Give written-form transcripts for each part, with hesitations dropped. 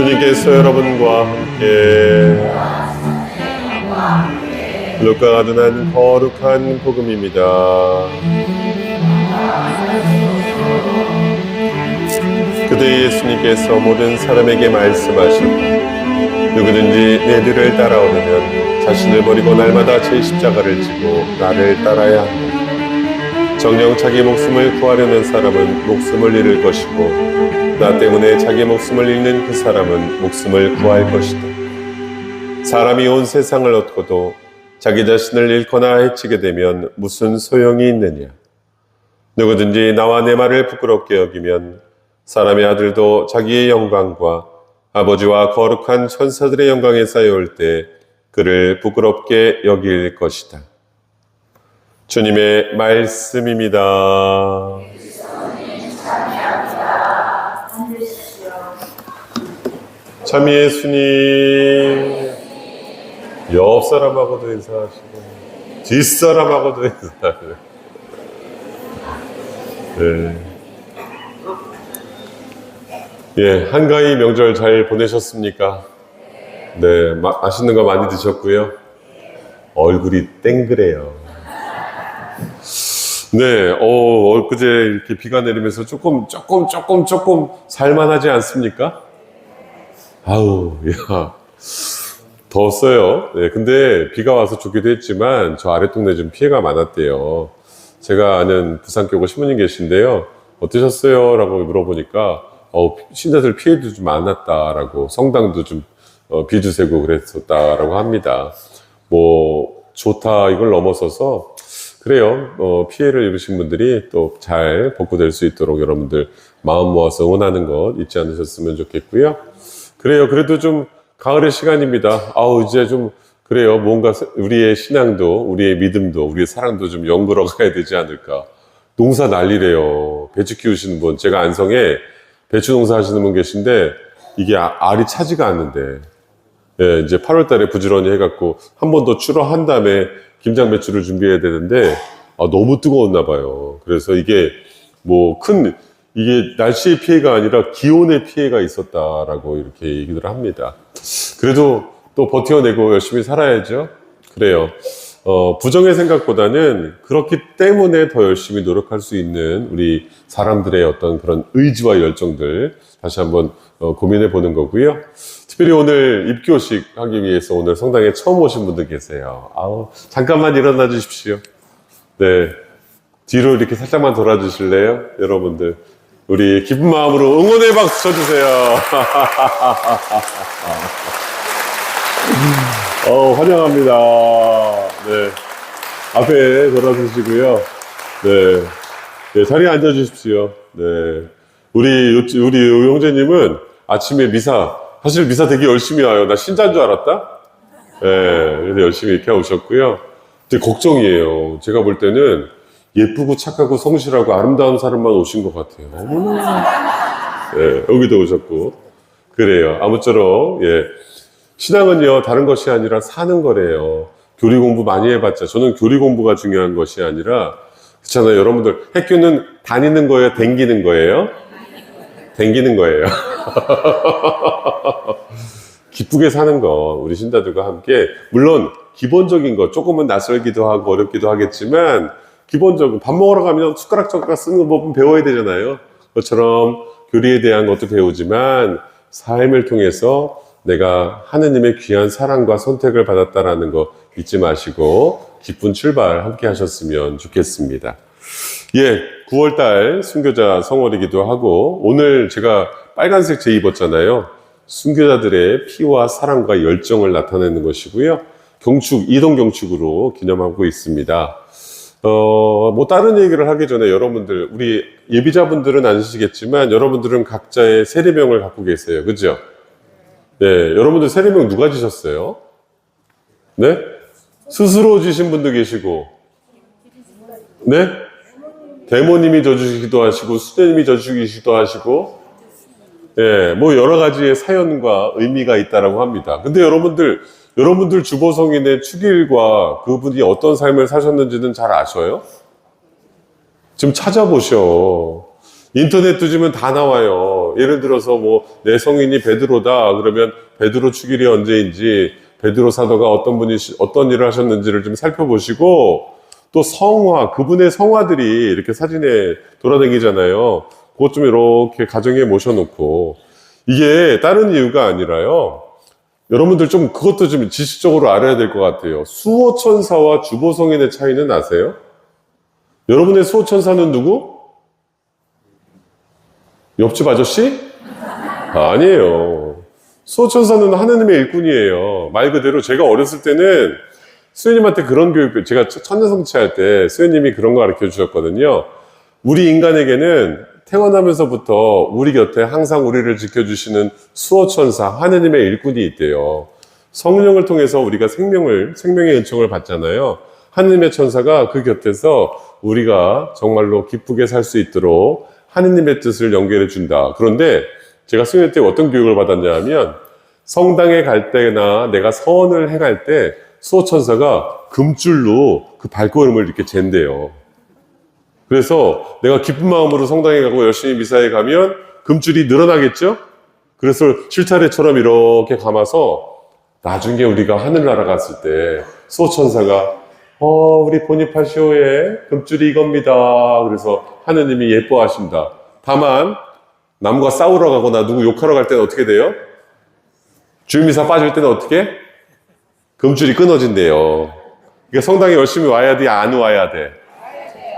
주님께서 여러분과 함께 루카가 전한 거룩한 복음입니다. 그때 예수님께서 모든 사람에게 말씀하셨다. 누구든지 내 뒤를 따라오려면 자신을 버리고 날마다 제 십자가를 지고 나를 따라야 한다. 정녕 자기 목숨을 구하려는 사람은 목숨을 잃을 것이고 나 때문에 자기 목숨을 잃는 그 사람은 목숨을 구할 것이다. 사람이 온 세상을 얻고도 자기 자신을 잃거나 해치게 되면 무슨 소용이 있느냐. 누구든지 나와 내 말을 부끄럽게 여기면 사람의 아들도 자기의 영광과 아버지와 거룩한 천사들의 영광에 쌓여올 때 그를 부끄럽게 여길 것이다. 주님의 말씀입니다. 참 예수님, 옆 사람하고도 인사하시고 뒷 사람하고도 인사하시고, 예, 한가위 명절 잘 보내셨습니까? 네, 맛있는 거 많이 드셨고요. 얼굴이 땡그래요. 네, 엊그제 이렇게 비가 내리면서 조금 살만하지 않습니까? 아우, 야, 더웠어요. 네, 근데 비가 와서 좋기도 했지만 저 아랫동네 좀 피해가 많았대요. 제가 아는 부산교구 신부님 계신데요. 어떠셨어요? 라고 물어보니까 신자들 피해도 좀 많았다라고, 성당도 좀 비도 새고 그랬었다라고 합니다. 뭐 좋다 이걸 넘어서서 그래요. 피해를 입으신 분들이 또 잘 복구될 수 있도록 여러분들 마음 모아서 응원하는 것 잊지 않으셨으면 좋겠고요. 그래요. 그래도 좀 가을의 시간입니다. 이제 좀 그래요. 뭔가 우리의 신앙도, 우리의 믿음도, 우리의 사랑도 좀 연결어 가야 되지 않을까. 농사 난리래요. 배추 키우시는 분, 제가 안성에 배추 농사 하시는 분 계신데 이게 알이 차지가 않는데, 예, 이제 8월 달에 부지런히 해갖고 한 번 더 출하한 다음에 김장 배추를 준비해야 되는데, 너무 뜨거웠나 봐요. 그래서 이게 이게 날씨의 피해가 아니라 기온의 피해가 있었다라고 이렇게 얘기를 합니다. 그래도 또 버텨내고 열심히 살아야죠. 그래요. 부정의 생각보다는 그렇기 때문에 더 열심히 노력할 수 있는 우리 사람들의 어떤 그런 의지와 열정들 다시 한번 고민해 보는 거고요. 특별히 오늘 입교식 하기 위해서 오늘 성당에 처음 오신 분들 계세요. 잠깐만 일어나 주십시오. 네. 뒤로 이렇게 살짝만 돌아 주실래요? 여러분들. 우리 기쁜 마음으로 응원의 박수 쳐주세요. 환영합니다. 네. 앞에 돌아서시고요. 네. 네, 자리에 앉아 주십시오. 네. 우리 형제님은 아침에 사실 미사 되게 열심히 와요. 나 신자인 줄 알았다? 네. 그래서 열심히 이렇게 오셨고요. 근데 걱정이에요. 제가 볼 때는 예쁘고 착하고 성실하고 아름다운 사람만 오신 것 같아요. 어머나. 네, 여기도 오셨고. 그래요. 아무쪼록, 예. 신앙은요, 다른 것이 아니라 사는 거래요. 교리 공부 많이 해봤자, 저는 교리 공부가 중요한 것이 아니라, 그렇잖아요. 여러분들, 학교는 다니는 거예요? 댕기는 거예요? 댕기는 거예요. 기쁘게 사는 거, 우리 신자들과 함께, 물론, 기본적인 거, 조금은 낯설기도 하고 어렵기도 하겠지만, 기본적으로 밥 먹으러 가면 숟가락 쓰는 법은 배워야 되잖아요. 그것처럼 교리에 대한 것도 배우지만, 삶을 통해서 내가 하느님의 귀한 사랑과 선택을 받았다라는 거 잊지 마시고 기쁜 출발 함께 하셨으면 좋겠습니다. 예, 9월달 순교자 성월이기도 하고 오늘 제가 빨간색 제 입었잖아요. 순교자들의 피와 사랑과 열정을 나타내는 것이고요. 이동 경축으로 기념하고 있습니다. 다른 얘기를 하기 전에 여러분들, 우리 예비자분들은 아시겠지만 여러분들은 각자의 세례명을 갖고 계세요. 그죠? 네, 여러분들 세례명 누가 지셨어요? 네? 스스로 지신 분도 계시고, 네? 대모님이 져주시기도 하시고, 수녀님이 져주시기도 하시고, 예, 여러 가지의 사연과 의미가 있다라고 합니다. 근데 여러분들 주보성인의 축일과 그분이 어떤 삶을 사셨는지는 잘 아셔요? 좀 찾아보셔. 인터넷 뒤지면 다 나와요. 있어요. 예를 들어서 뭐 내 성인이 베드로다 그러면 베드로 축일이 언제인지, 베드로 사도가 어떤 일을 하셨는지를 좀 살펴보시고, 또 성화, 그분의 성화들이 이렇게 사진에 돌아다니잖아요. 그것 좀 이렇게 가정에 모셔놓고, 이게 다른 이유가 아니라요. 여러분들 좀 그것도 좀 지식적으로 알아야 될 것 같아요. 수호천사와 주보성인의 차이는 아세요? 여러분의 수호천사는 누구? 옆집 아저씨? 아니에요. 수호천사는 하느님의 일꾼이에요. 말 그대로 제가 어렸을 때는 수녀님한테 그런 교육, 제가 천녀성취할 때 수녀님이 그런 거 가르쳐 주셨거든요. 우리 인간에게는 태어나면서부터 우리 곁에 항상 우리를 지켜주시는 수호천사, 하느님의 일꾼이 있대요. 성령을 통해서 우리가 생명의 은총을 받잖아요. 하느님의 천사가 그 곁에서 우리가 정말로 기쁘게 살 수 있도록 하느님의 뜻을 연결해 준다. 그런데 제가 수녀 때 어떤 교육을 받았냐 하면, 성당에 갈 때나 내가 서원을 행할 때 수호천사가 금줄로 그 발걸음을 이렇게 잰대요. 그래서 내가 기쁜 마음으로 성당에 가고 열심히 미사에 가면 금줄이 늘어나겠죠? 그래서 실타래처럼 이렇게 감아서 나중에 우리가 하늘나라 갔을 때 수호천사가 우리 보니파시오의 금줄이 이겁니다. 그래서 하느님이 예뻐하신다. 다만 남과 싸우러 가거나 누구 욕하러 갈 때는 어떻게 돼요? 주일미사 빠질 때는 어떻게? 금줄이 끊어진대요. 그러니까 성당에 열심히 와야 돼, 안 와야 돼?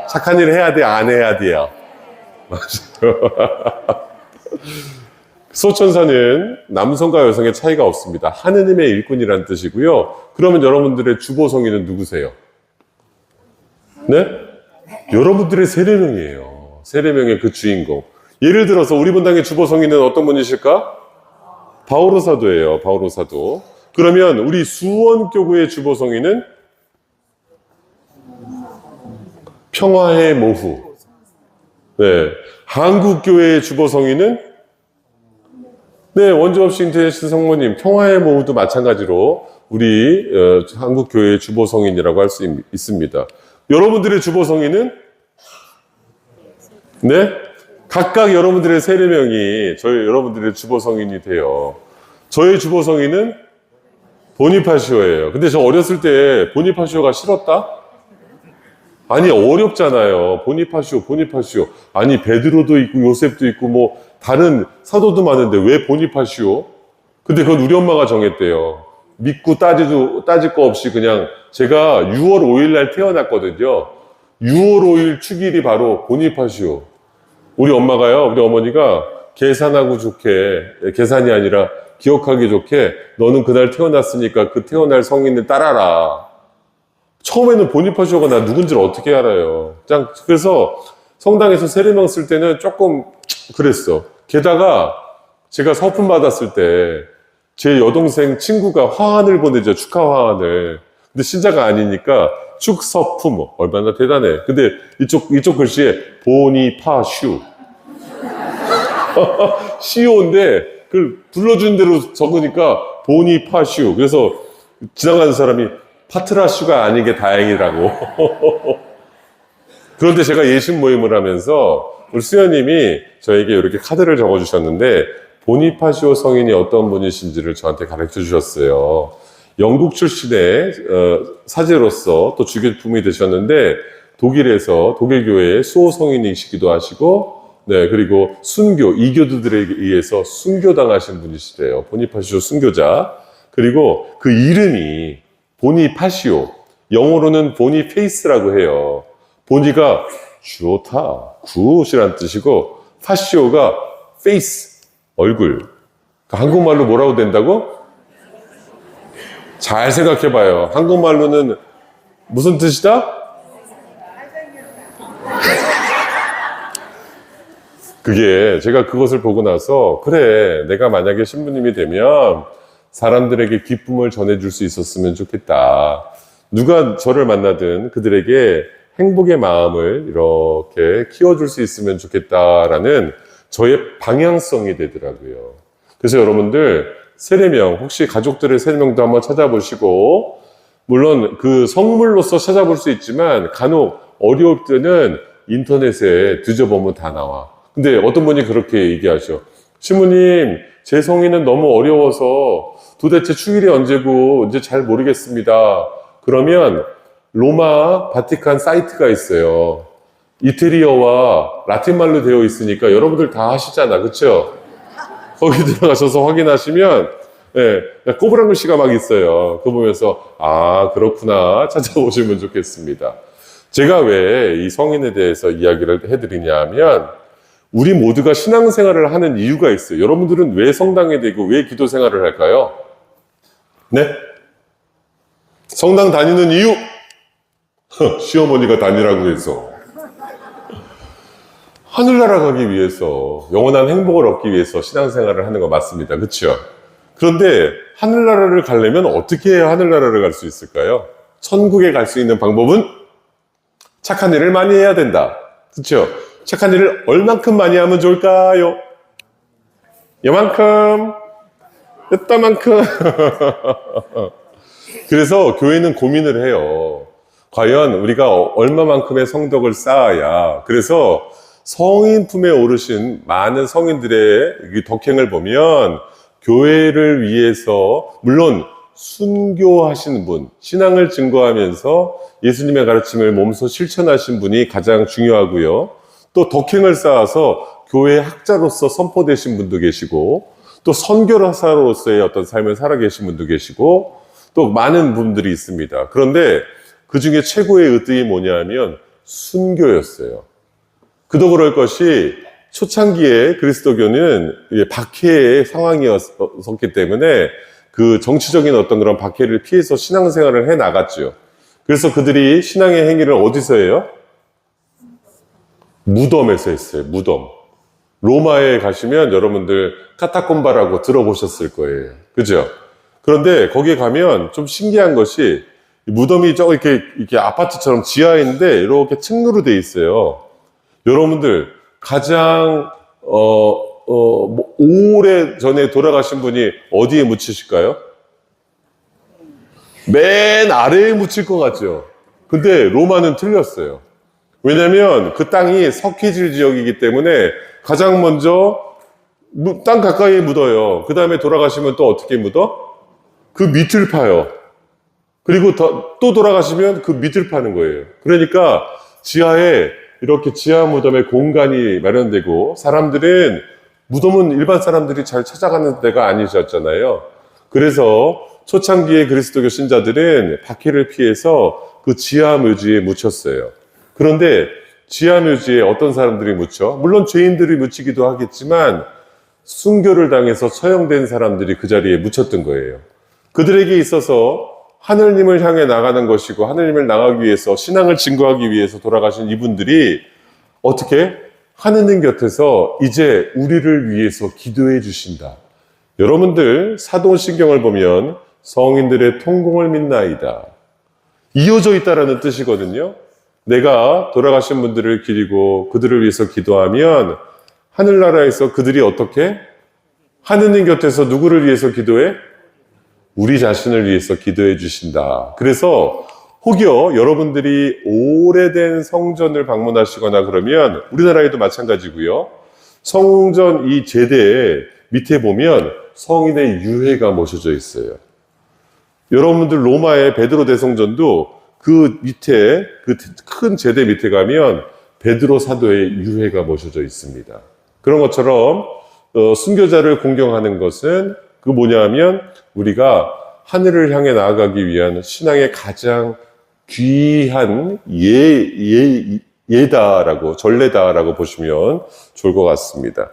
착한 일 해야 돼, 안 해야 돼요? 맞아요. 수호천사는 남성과 여성의 차이가 없습니다. 하느님의 일꾼이라는 뜻이고요. 그러면 여러분들의 주보성인은 누구세요? 네? 여러분들의 세례명이에요. 세례명의 그 주인공. 예를 들어서 우리 분당의 주보성인은 어떤 분이실까? 바오로 사도예요. 바오로 사도. 그러면 우리 수원교구의 주보성인은 평화의 모후. 네. 한국교회의 주보성인은 원주업신 인터내셔널 성모님, 평화의 모후도 마찬가지로 우리 한국교회의 주보성인이라고 할 수 있습니다. 여러분들의 주보성인은 각각 여러분들의 세례명이 여러분들의 주보성인이 돼요. 저의 주보성인은 보니파시오예요. 근데 저 어렸을 때 보니파시오가 싫었다? 아니, 어렵잖아요. 보니파시오. 아니, 베드로도 있고 요셉도 있고 뭐 다른 사도도 많은데 왜 보니파시오? 근데 그건 우리 엄마가 정했대요. 믿고 따질 거 없이 그냥. 제가 6월 5일 날 태어났거든요. 6월 5일 축일이 바로 보니파시오. 우리 어머니가 계산하고 좋게, 계산이 아니라 기억하기 좋게, 너는 그날 태어났으니까 그 태어날 성인을 따라라. 처음에는 보니파시오가 나 누군지를 어떻게 알아요. 그래서 성당에서 세례명 쓸 때는 조금 그랬어. 게다가 제가 서품 받았을 때 제 여동생 친구가 화환을 보내죠. 축하 화환을. 근데 신자가 아니니까 축서품, 얼마나 대단해. 근데 이쪽 글씨에 보니파슈. 시오인데 그걸 불러준 대로 적으니까 보니파슈. 그래서 지나가는 사람이 파트라슈가 아닌 게 다행이라고. 그런데 제가 예식 모임을 하면서 우리 수녀님이 저에게 이렇게 카드를 적어주셨는데 보니파시오 성인이 어떤 분이신지를 저한테 가르쳐 주셨어요. 영국 출신의 사제로서 또 주교품이 되셨는데 독일에서 독일교회의 수호 성인이시기도 하시고, 그리고 순교, 이교도들에 의해서 순교당하신 분이시래요. 보니파시오 순교자. 그리고 그 이름이 보니파시오, 영어로는 보니페이스라고 해요. 보니가 좋다, 굿이란 뜻이고, 파시오가 페이스, 얼굴. 한국말로 뭐라고 된다고? 잘 생각해봐요. 한국말로는 무슨 뜻이다? 그게 제가 그것을 보고 나서, 그래, 내가 만약에 신부님이 되면 사람들에게 기쁨을 전해줄 수 있었으면 좋겠다. 누가 저를 만나든 그들에게 행복의 마음을 이렇게 키워줄 수 있으면 좋겠다라는 저의 방향성이 되더라고요. 그래서 여러분들 세례명, 혹시 가족들의 세례명도 한번 찾아보시고, 물론 그 성물로서 찾아볼 수 있지만 간혹 어려울 때는 인터넷에 뒤져보면 다 나와. 근데 어떤 분이 그렇게 얘기하셔. 신부님, 제 성인은 너무 어려워서 도대체 축일이 언제고 이제 잘 모르겠습니다. 그러면 로마 바티칸 사이트가 있어요. 이태리어와 라틴말로 되어 있으니까 여러분들 다 하시잖아. 그쵸? 거기 들어가셔서 확인하시면 예, 꼬부랑 글씨가 막 있어요. 그거 보면서 아 그렇구나 찾아보시면 좋겠습니다. 제가 왜 이 성인에 대해서 이야기를 해드리냐 하면 우리 모두가 신앙생활을 하는 이유가 있어요. 여러분들은 왜 성당에 되고 왜 기도 생활을 할까요? 네? 성당 다니는 이유? 시어머니가 다니라고 해서 하늘나라 가기 위해서 영원한 행복을 얻기 위해서 신앙생활을 하는 거 맞습니다. 그렇죠? 그런데 하늘나라를 가려면 어떻게 해야 하늘나라를 갈 수 있을까요? 천국에 갈 수 있는 방법은 착한 일을 많이 해야 된다. 그렇죠? 착한 일을 얼만큼 많이 하면 좋을까요? 요만큼, 이따만큼. 그래서 교회는 고민을 해요. 과연 우리가 얼마만큼의 성덕을 쌓아야. 그래서 성인 품에 오르신 많은 성인들의 덕행을 보면 교회를 위해서 물론 순교하시는 분, 신앙을 증거하면서 예수님의 가르침을 몸소 실천하신 분이 가장 중요하고요. 또 덕행을 쌓아서 교회 학자로서 선포되신 분도 계시고 또 선교사로서의 어떤 삶을 살아계신 분도 계시고 또 많은 분들이 있습니다. 그런데 그 중에 최고의 의득이 뭐냐면 순교였어요. 그도 그럴 것이 초창기에 그리스도교는 박해의 상황이었기 때문에 그 정치적인 어떤 그런 박해를 피해서 신앙생활을 해 나갔죠. 그래서 그들이 신앙의 행위를 어디서 해요? 무덤에서 했어요. 무덤. 로마에 가시면 여러분들 카타콤바라고 들어보셨을 거예요. 그죠? 그런데 거기에 가면 좀 신기한 것이 무덤이 이렇게 아파트처럼 지하에 있는데 이렇게 층으로 돼 있어요. 여러분들 가장 오래 전에 돌아가신 분이 어디에 묻히실까요? 맨 아래에 묻힐 것 같죠. 근데 로마는 틀렸어요. 왜냐면 그 땅이 석회질 지역이기 때문에 가장 먼저 땅 가까이에 묻어요. 그 다음에 돌아가시면 또 어떻게 묻어? 그 밑을 파요. 그리고 또 돌아가시면 그 밑을 파는 거예요. 그러니까 지하에 이렇게 지하 무덤에 공간이 마련되고 사람들은 무덤은 일반 사람들이 잘 찾아가는 데가 아니셨잖아요. 그래서 초창기의 그리스도교 신자들은 박해를 피해서 그 지하 묘지에 묻혔어요. 그런데 지하 묘지에 어떤 사람들이 묻혀? 물론 죄인들이 묻히기도 하겠지만 순교를 당해서 처형된 사람들이 그 자리에 묻혔던 거예요. 그들에게 있어서 하느님을 향해 나가는 것이고 하느님을 나가기 위해서 신앙을 증거하기 위해서 돌아가신 이분들이 어떻게? 하느님 곁에서 이제 우리를 위해서 기도해 주신다. 여러분들 사도신경을 보면 성인들의 통공을 믿나이다. 이어져 있다라는 뜻이거든요. 내가 돌아가신 분들을 기리고 그들을 위해서 기도하면 하늘나라에서 그들이 어떻게? 하느님 곁에서 누구를 위해서 기도해? 우리 자신을 위해서 기도해 주신다. 그래서 혹여 여러분들이 오래된 성전을 방문하시거나 그러면 우리나라에도 마찬가지고요. 성전 이 제대 밑에 보면 성인의 유해가 모셔져 있어요. 여러분들 로마의 베드로 대성전도 그 밑에 그 큰 제대 밑에 가면 베드로 사도의 유해가 모셔져 있습니다. 그런 것처럼 순교자를 공경하는 것은 그 뭐냐면 우리가 하늘을 향해 나아가기 위한 신앙의 가장 귀한 예다라고 전례다라고 보시면 좋을 것 같습니다.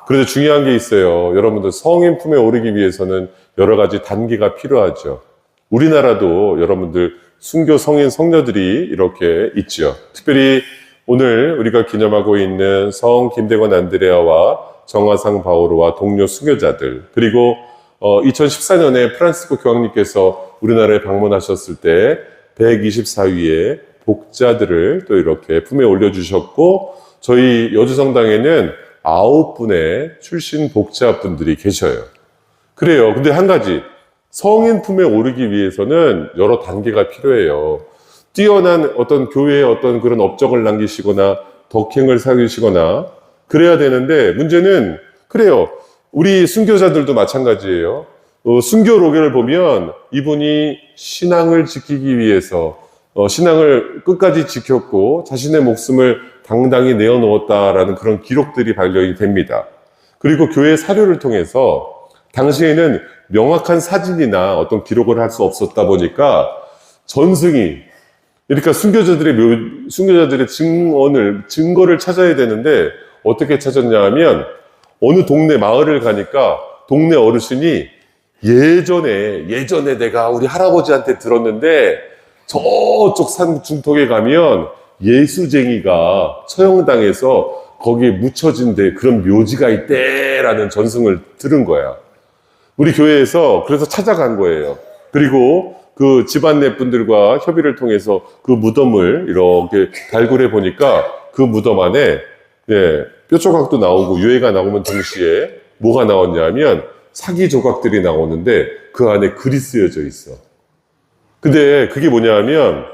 그런데 중요한 게 있어요. 여러분들 성인 품에 오르기 위해서는 여러 가지 단계가 필요하죠. 우리나라도 여러분들 순교 성인 성녀들이 이렇게 있죠. 특별히 오늘 우리가 기념하고 있는 성 김대건 안드레아와 정화상 바오로와 동료 순교자들, 그리고 2014년에 프란시스코 교황님께서 우리나라에 방문하셨을 때 124위의 복자들을 또 이렇게 품에 올려주셨고, 저희 여주성당에는 9분의 출신 복자분들이 계셔요. 그래요. 근데 한 가지, 성인 품에 오르기 위해서는 여러 단계가 필요해요. 뛰어난 어떤 교회의 어떤 그런 업적을 남기시거나 덕행을 사귀시거나 그래야 되는데, 문제는 그래요. 우리 순교자들도 마찬가지예요. 순교로교를 보면 이분이 신앙을 지키기 위해서 신앙을 끝까지 지켰고 자신의 목숨을 당당히 내어놓았다라는 그런 기록들이 발견이 됩니다. 그리고 교회 사료를 통해서 당시에는 명확한 사진이나 어떤 기록을 할 수 없었다 보니까 전승이, 그러니까 순교자들의 증거를 찾아야 되는데 어떻게 찾았냐 하면 어느 동네 마을을 가니까 동네 어르신이 예전에 내가 우리 할아버지한테 들었는데 저쪽 산 중턱에 가면 예수쟁이가 처형당해서 거기에 묻혀진 데 그런 묘지가 있대라는 전승을 들은 거야. 우리 교회에서 그래서 찾아간 거예요. 그리고 그 집안내 분들과 협의를 통해서 그 무덤을 이렇게 발굴해 보니까 그 무덤 안에 뼈 조각도 나오고 유해가 나오면 동시에 뭐가 나왔냐면 사기 조각들이 나오는데 그 안에 글이 쓰여져 있어. 근데 그게 뭐냐면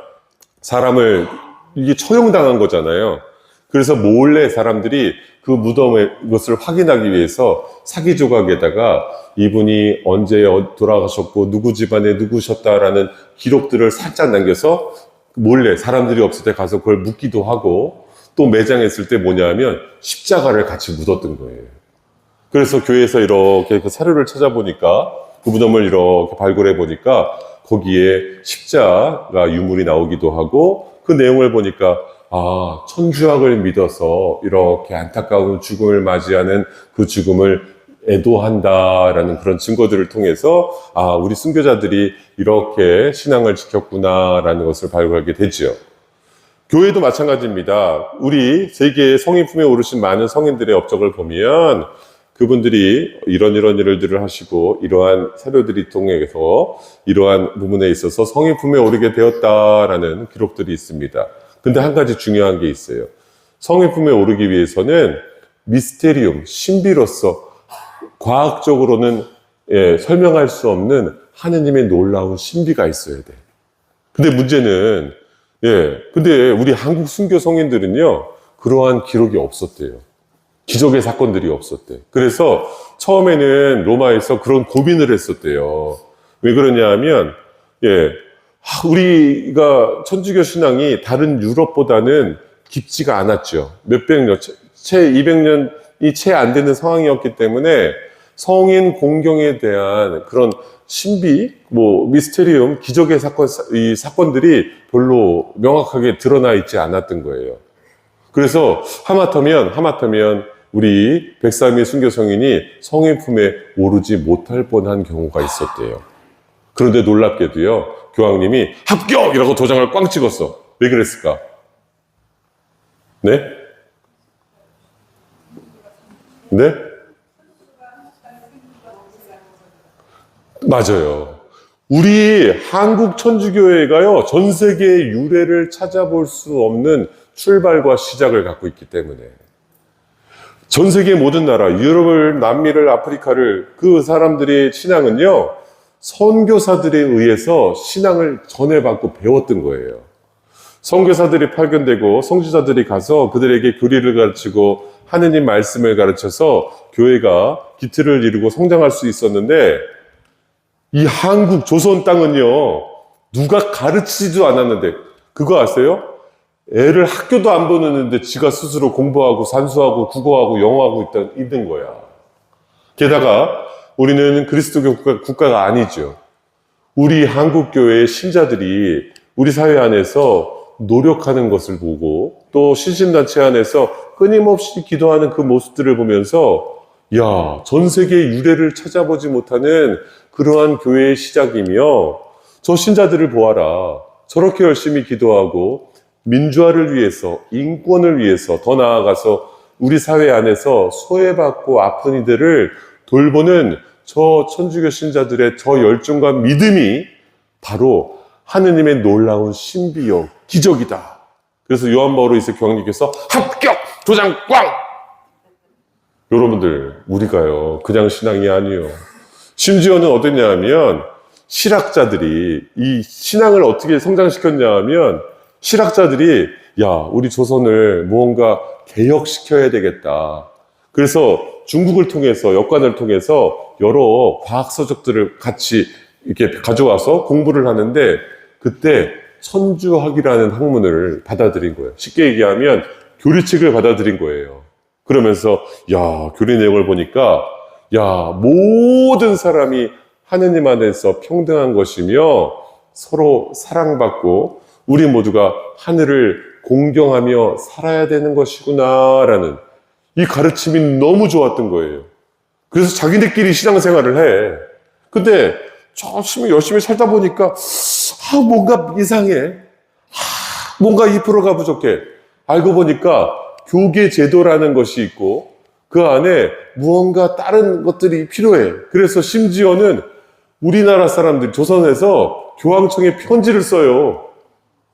사람을 이게 처형당한 거잖아요. 그래서 몰래 사람들이 그 무덤의 것을 확인하기 위해서 사기 조각에다가 이분이 언제 돌아가셨고 누구 집안에 누구셨다라는 기록들을 살짝 남겨서 몰래 사람들이 없을 때 가서 그걸 묻기도 하고 또 매장했을 때 뭐냐면 십자가를 같이 묻었던 거예요. 그래서 교회에서 이렇게 그 사료를 찾아보니까 그 무덤을 이렇게 발굴해 보니까 거기에 십자가 유물이 나오기도 하고 그 내용을 보니까 천주학을 믿어서 이렇게 안타까운 죽음을 맞이하는 그 죽음을 애도한다라는 그런 증거들을 통해서 우리 순교자들이 이렇게 신앙을 지켰구나라는 것을 발견하게 되지요. 교회도 마찬가지입니다. 우리 세계의 성인 품에 오르신 많은 성인들의 업적을 보면 그분들이 이런 일들을 하시고 이러한 사료들이 통해서 이러한 부분에 있어서 성인 품에 오르게 되었다라는 기록들이 있습니다. 근데 한 가지 중요한 게 있어요. 성인 품에 오르기 위해서는 미스테리움, 신비로서 과학적으로는 설명할 수 없는 하느님의 놀라운 신비가 있어야 돼. 근데 문제는 근데 우리 한국 순교 성인들은요 그러한 기록이 없었대요. 기적의 사건들이 없었대. 그래서 처음에는 로마에서 그런 고민을 했었대요. 왜 그러냐 하면 우리가 천주교 신앙이 다른 유럽보다는 깊지가 않았죠. 몇백 년, 채 200년이 채 안 되는 상황이었기 때문에 성인 공경에 대한 그런 신비, 미스테리움, 기적의 이 사건들이 별로 명확하게 드러나 있지 않았던 거예요. 그래서 하마터면 우리 103의 순교 성인이 성인 품에 오르지 못할 뻔한 경우가 있었대요. 그런데 놀랍게도요, 교황님이 합격이라고 도장을 꽝 찍었어. 왜 그랬을까? 네? 맞아요. 우리 한국 천주교회가요, 전 세계의 유래를 찾아볼 수 없는 출발과 시작을 갖고 있기 때문에. 전 세계 모든 나라, 유럽을, 남미를, 아프리카를, 그 사람들의 신앙은요, 선교사들에 의해서 신앙을 전해받고 배웠던 거예요. 선교사들이 파견되고 성지자들이 가서 그들에게 교리를 가르치고 하느님 말씀을 가르쳐서 교회가 기틀을 이루고 성장할 수 있었는데 이 한국 조선 땅은요, 누가 가르치지도 않았는데 그거 아세요? 애를 학교도 안 보내는데 지가 스스로 공부하고 산수하고 국어하고 영어하고 있는 거야. 게다가 우리는 그리스도 국가가 아니죠. 우리 한국교회의 신자들이 우리 사회 안에서 노력하는 것을 보고 또 신신단체 안에서 끊임없이 기도하는 그 모습들을 보면서 전 세계의 유래를 찾아보지 못하는 그러한 교회의 시작이며 저 신자들을 보아라. 저렇게 열심히 기도하고 민주화를 위해서, 인권을 위해서, 더 나아가서 우리 사회 안에서 소외받고 아픈 이들을 돌보는 저 천주교 신자들의 저 열정과 믿음이 바로 하느님의 놀라운 신비요, 기적이다. 그래서 요한 바오로 2세 교황님께서 합격! 도장 꽝! 여러분들, 우리가요, 그냥 신앙이 아니에요. 심지어는 어땠냐 하면 실학자들이 이 신앙을 어떻게 성장시켰냐 하면 실학자들이 우리 조선을 무언가 개혁시켜야 되겠다. 그래서 중국을 통해서, 역관을 통해서 여러 과학서적들을 같이 이렇게 가져와서 공부를 하는데, 그때 천주학이라는 학문을 받아들인 거예요. 쉽게 얘기하면 교리책을 받아들인 거예요. 그러면서 야, 교리 내용을 보니까 야, 모든 사람이 하느님 안에서 평등한 것이며 서로 사랑받고 우리 모두가 하늘을 공경하며 살아야 되는 것이구나라는 이 가르침이 너무 좋았던 거예요. 그래서 자기네끼리 신앙생활을 해. 근데 열심히 살다 보니까 뭔가 이상해. 뭔가 2%가 부족해. 알고 보니까 교계 제도라는 것이 있고 그 안에 무언가 다른 것들이 필요해. 그래서 심지어는 우리나라 사람들이 조선에서 교황청에 편지를 써요.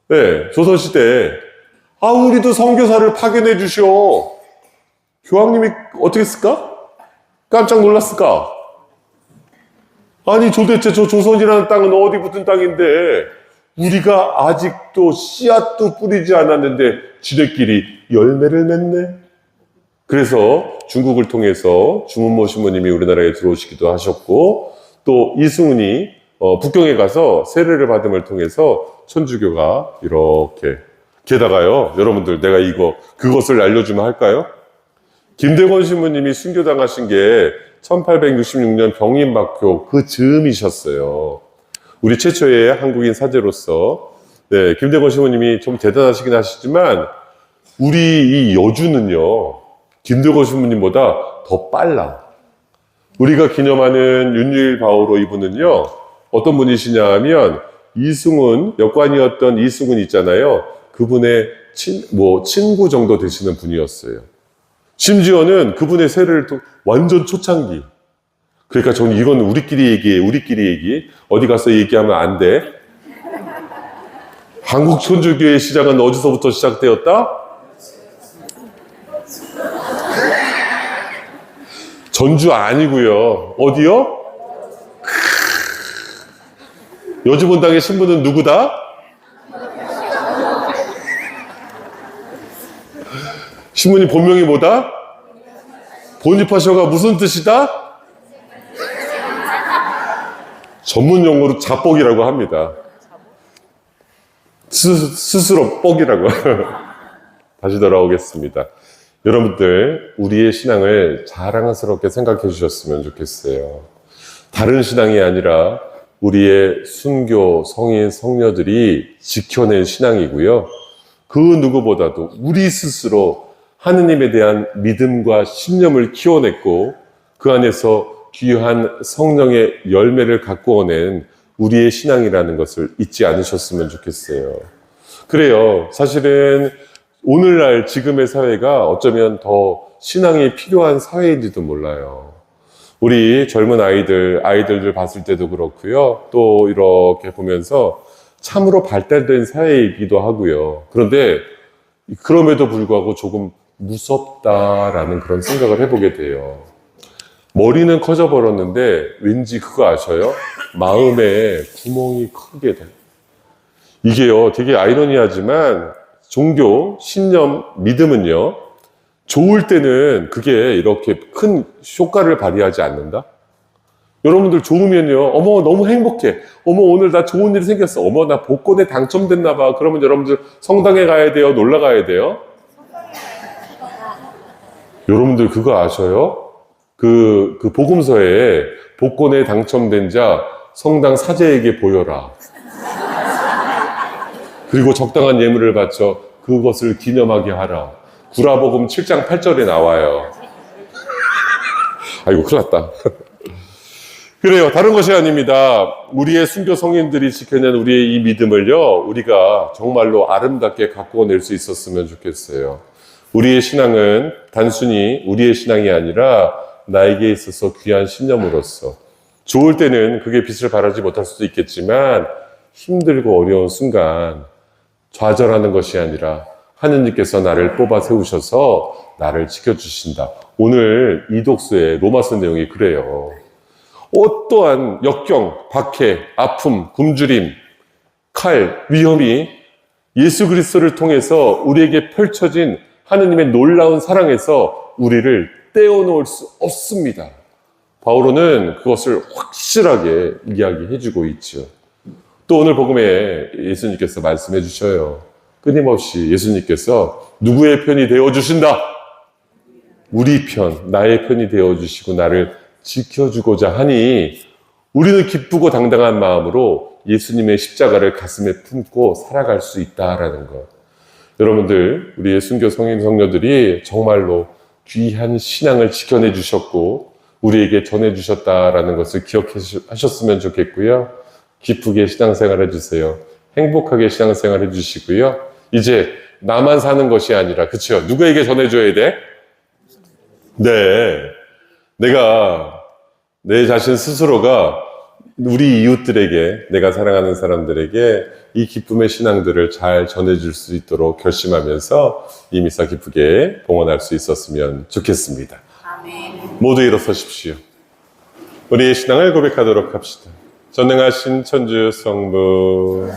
네, 조선시대에. 우리도 선교사를 파견해 주시오. 교황님이 어떻게 했을까? 깜짝 놀랐을까? 아니 도대체 저 조선이라는 땅은 어디 붙은 땅인데 우리가 아직도 씨앗도 뿌리지 않았는데 지네끼리 열매를 맺네. 그래서 중국을 통해서 주문모 신부님이 우리나라에 들어오시기도 하셨고 또 이승훈이 북경에 가서 세례를 받음을 통해서 천주교가 이렇게 게다가요 여러분들 내가 그것을 알려주면 할까요? 김대건 신부님이 순교당하신 게 1866년 병인박교 그 즈음이셨어요. 우리 최초의 한국인 사제로서 네, 김대건 신부님이 좀 대단하시긴 하시지만 우리 이 여주는요 김대건 신부님보다 더 빨라. 우리가 기념하는 윤유일 바오로 이분은요 어떤 분이시냐 하면 이승훈 역관이었던 이승훈 있잖아요. 그분의 친구 정도 되시는 분이었어요. 심지어는 그분의 세례를 또 완전 초창기. 그러니까 저는 이건 우리끼리 얘기해. 어디 가서 얘기하면 안 돼. 한국 천주교의 시작은 어디서부터 시작되었다? 전주 아니고요. 어디요? 여주본당의 신부는 누구다? 신부님 본명이 뭐다? 보니파셔가 무슨 뜻이다? 전문 용어로 자뻑이라고 합니다. 스스로 뻑이라고. 다시 돌아오겠습니다. 여러분들 우리의 신앙을 자랑스럽게 생각해 주셨으면 좋겠어요. 다른 신앙이 아니라 우리의 순교 성인 성녀들이 지켜낸 신앙이고요. 그 누구보다도 우리 스스로 하느님에 대한 믿음과 신념을 키워냈고 그 안에서 귀한 성령의 열매를 가꾸어낸 우리의 신앙이라는 것을 잊지 않으셨으면 좋겠어요. 그래요. 사실은 오늘날 지금의 사회가 어쩌면 더 신앙이 필요한 사회인지도 몰라요. 우리 젊은 아이들들 봤을 때도 그렇고요. 또 이렇게 보면서 참으로 발달된 사회이기도 하고요. 그런데 그럼에도 불구하고 조금 무섭다라는 그런 생각을 해보게 돼요. 머리는 커져 버렸는데 왠지 그거 아셔요? 마음에 구멍이 크게 돼요. 이게요 되게 아이러니하지만 종교, 신념, 믿음은요 좋을 때는 그게 이렇게 큰 효과를 발휘하지 않는다? 여러분들 좋으면요 어머 너무 행복해, 어머 오늘 나 좋은 일이 생겼어, 어머 나 복권에 당첨됐나 봐. 그러면 여러분들 성당에 가야 돼요? 놀러 가야 돼요? 여러분들 그거 아셔요? 그 복음서에 복권에 당첨된 자 성당 사제에게 보여라. 그리고 적당한 예물을 바쳐 그것을 기념하게 하라. 구라복음 7장 8절에 나와요. 아이고 큰일 났다. 그래요. 다른 것이 아닙니다. 우리의 순교 성인들이 지켜낸 우리의 이 믿음을요 우리가 정말로 아름답게 가꾸어낼 수 있었으면 좋겠어요. 우리의 신앙은 단순히 우리의 신앙이 아니라 나에게 있어서 귀한 신념으로서 좋을 때는 그게 빛을 발하지 못할 수도 있겠지만 힘들고 어려운 순간 좌절하는 것이 아니라 하느님께서 나를 뽑아 세우셔서 나를 지켜주신다. 오늘 이 독서의 로마서 내용이 그래요. 어떠한 역경, 박해, 아픔, 굶주림, 칼, 위험이 예수 그리스도를 통해서 우리에게 펼쳐진 하느님의 놀라운 사랑에서 우리를 떼어놓을 수 없습니다. 바오로는 그것을 확실하게 이야기해주고 있죠. 또 오늘 복음에 예수님께서 말씀해 주셔요. 끊임없이 예수님께서 누구의 편이 되어주신다? 우리 편, 나의 편이 되어주시고 나를 지켜주고자 하니 우리는 기쁘고 당당한 마음으로 예수님의 십자가를 가슴에 품고 살아갈 수 있다라는 것. 여러분들, 우리의 순교 성인 성녀들이 정말로 귀한 신앙을 지켜내 주셨고 우리에게 전해 주셨다라는 것을 기억하셨으면 좋겠고요. 기쁘게 신앙생활 해주세요. 행복하게 신앙생활 해주시고요. 이제 나만 사는 것이 아니라, 그쵸? 누구에게 전해줘야 돼? 네. 내가 내 자신 스스로가 우리 이웃들에게, 내가 사랑하는 사람들에게 이 기쁨의 신앙들을 잘 전해줄 수 있도록 결심하면서 이 미사 기쁘게 봉헌할 수 있었으면 좋겠습니다. 아멘. 모두 일어서십시오. 우리의 신앙을 고백하도록 합시다. 전능하신 천주 성부